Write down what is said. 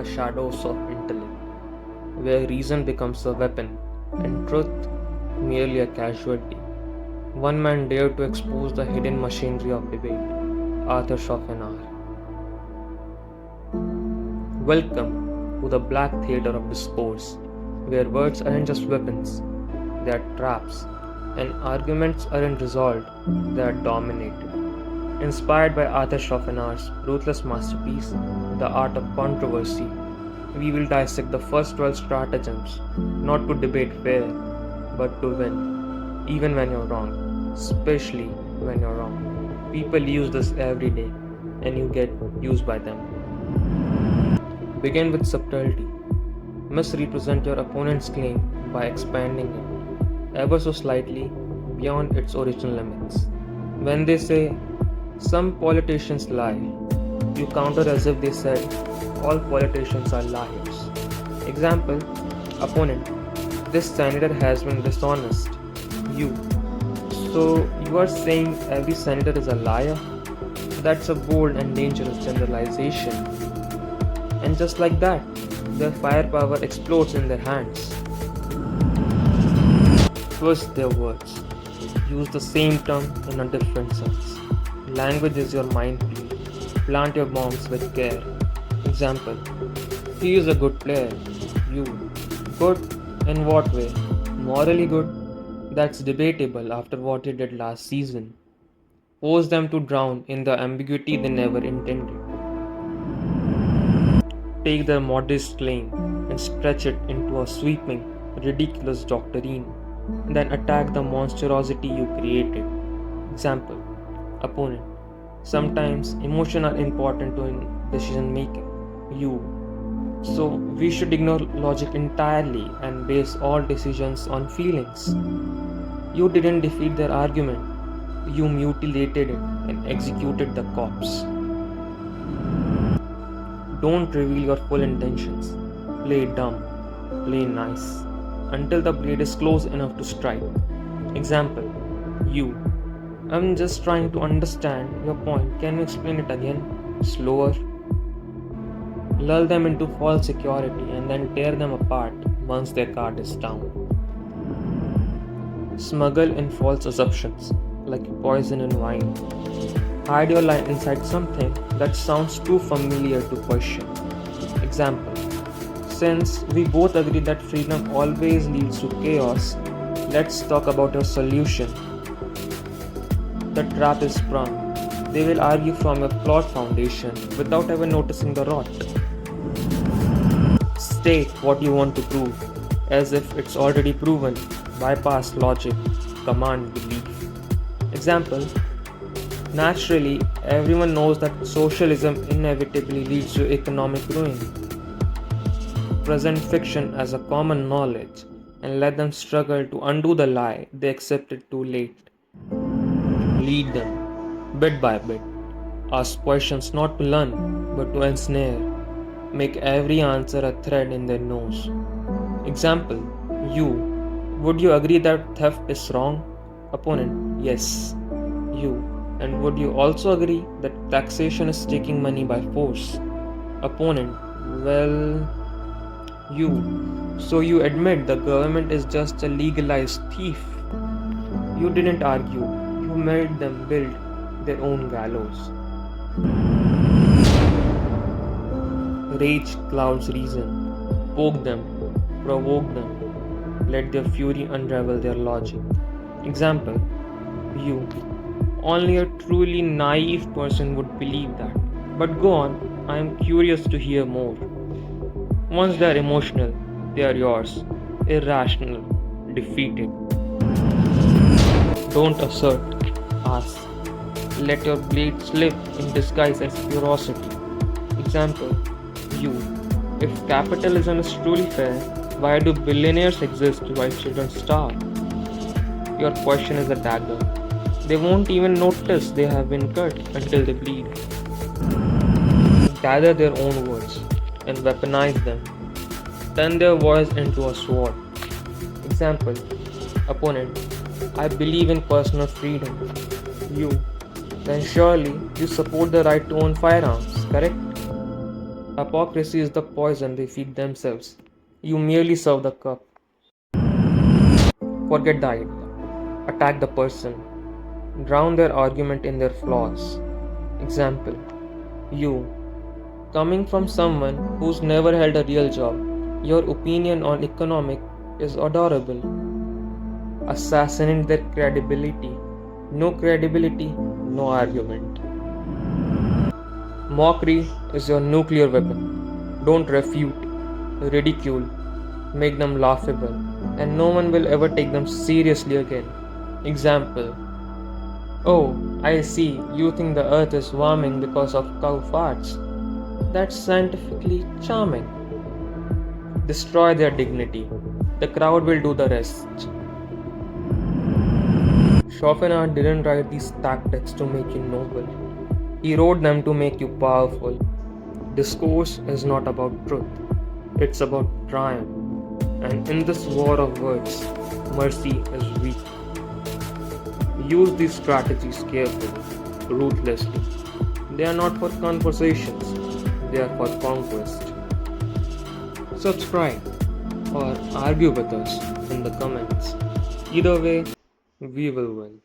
shadows of intellect, where reason becomes a weapon and truth merely a casualty. One man dared to expose the hidden machinery of debate, Arthur Schopenhauer. Welcome to the black theater of discourse, where words aren't just weapons, they are traps, and arguments aren't resolved, they are dominated. Inspired by Arthur Schopenhauer's ruthless masterpiece, The Art of Controversy, we will dissect the first 12 stratagems, not to debate fair, but to win, even when you're wrong, especially when you're wrong. People use this every day, and you get used by them. Begin with subtlety. Misrepresent your opponent's claim by expanding it, ever so slightly, beyond its original limits. When they say, "Some politicians lie," you counter as if they said, "All politicians are liars." Example, opponent, "This senator has been dishonest." You, "So you are saying every senator is a liar?" That's a bold and dangerous generalization. And just like that, their firepower explodes in their hands. Twist their words. Use the same term in a different sense. Language is your minefield. Plant your bombs with care. Example, "He is a good player." You, "Good? In what way?" "Morally good." That's debatable after what he did last season. Force them to drown in the ambiguity they never intended. Take their modest claim and stretch it into a sweeping, ridiculous doctrine, then attack the monstrosity you created. Example, opponent, "Sometimes emotions are important in decision making." You, "So we should ignore logic entirely and base all decisions on feelings." You didn't defeat their argument, you mutilated it and executed the corpse. Don't reveal your full intentions. Play dumb, play nice, until the blade is close enough to strike. Example, you, "I'm just trying to understand your point. Can you explain it again? Slower." Lull them into false security and then tear them apart once their guard is down. Smuggle in false assumptions, like poison in wine. Hide your line inside something that sounds too familiar to question. Example, "Since we both agree that freedom always leads to chaos, let's talk about your solution." The trap is sprung. They will argue from your flawed foundation without ever noticing the rot. State what you want to prove, as if it's already proven. Bypass logic, command belief. Example, "Naturally, everyone knows that socialism inevitably leads to economic ruin." Present fiction as a common knowledge and let them struggle to undo the lie they accepted too late. Lead them, bit by bit. Ask questions not to learn, but to ensnare. Make every answer a thread in their nose. Example, you, "Would you agree that theft is wrong?" Opponent, "Yes." You, "And would you also agree that taxation is taking money by force?" Opponent, "Well..." You, "So you admit the government is just a legalized thief?" You didn't argue, you made them build their own gallows. Rage clouds reason. Poke them, provoke them, let their fury unravel their logic. Example, you, "Only a truly naive person would believe that. But go on, I am curious to hear more." Once they are emotional, they are yours. Irrational, defeated. Don't assert, ask. Let your blade slip in disguise as curiosity. Example, you, "If capitalism is truly fair, why do billionaires exist while children starve?" Your question is a dagger. They won't even notice they have been cut until they bleed. Gather their own words and weaponize them. Turn their voice into a sword. Example, opponent, "I believe in personal freedom." You, "Then surely you support the right to own firearms, correct?" Hypocrisy is the poison they feed themselves. You merely serve the cup. Forget the idea. Attack the person. Drown their argument in their flaws. Example: you, coming from someone who's never held a real job, your opinion on economic is adorable. Assassinate their credibility. No credibility, no argument. Mockery is your nuclear weapon. Don't refute, ridicule, make them laughable, and no one will ever take them seriously again. Example: oh, I see, you think the earth is warming because of cow farts. That's scientifically charming. Destroy their dignity. The crowd will do the rest. Schopenhauer didn't write these tactics to make you noble. He wrote them to make you powerful. Discourse is not about truth, it's about triumph. And in this war of words, mercy is weak. Use these strategies carefully, ruthlessly. They are not for conversations, they are for conquest. Subscribe or argue with us in the comments. Either way, we will win.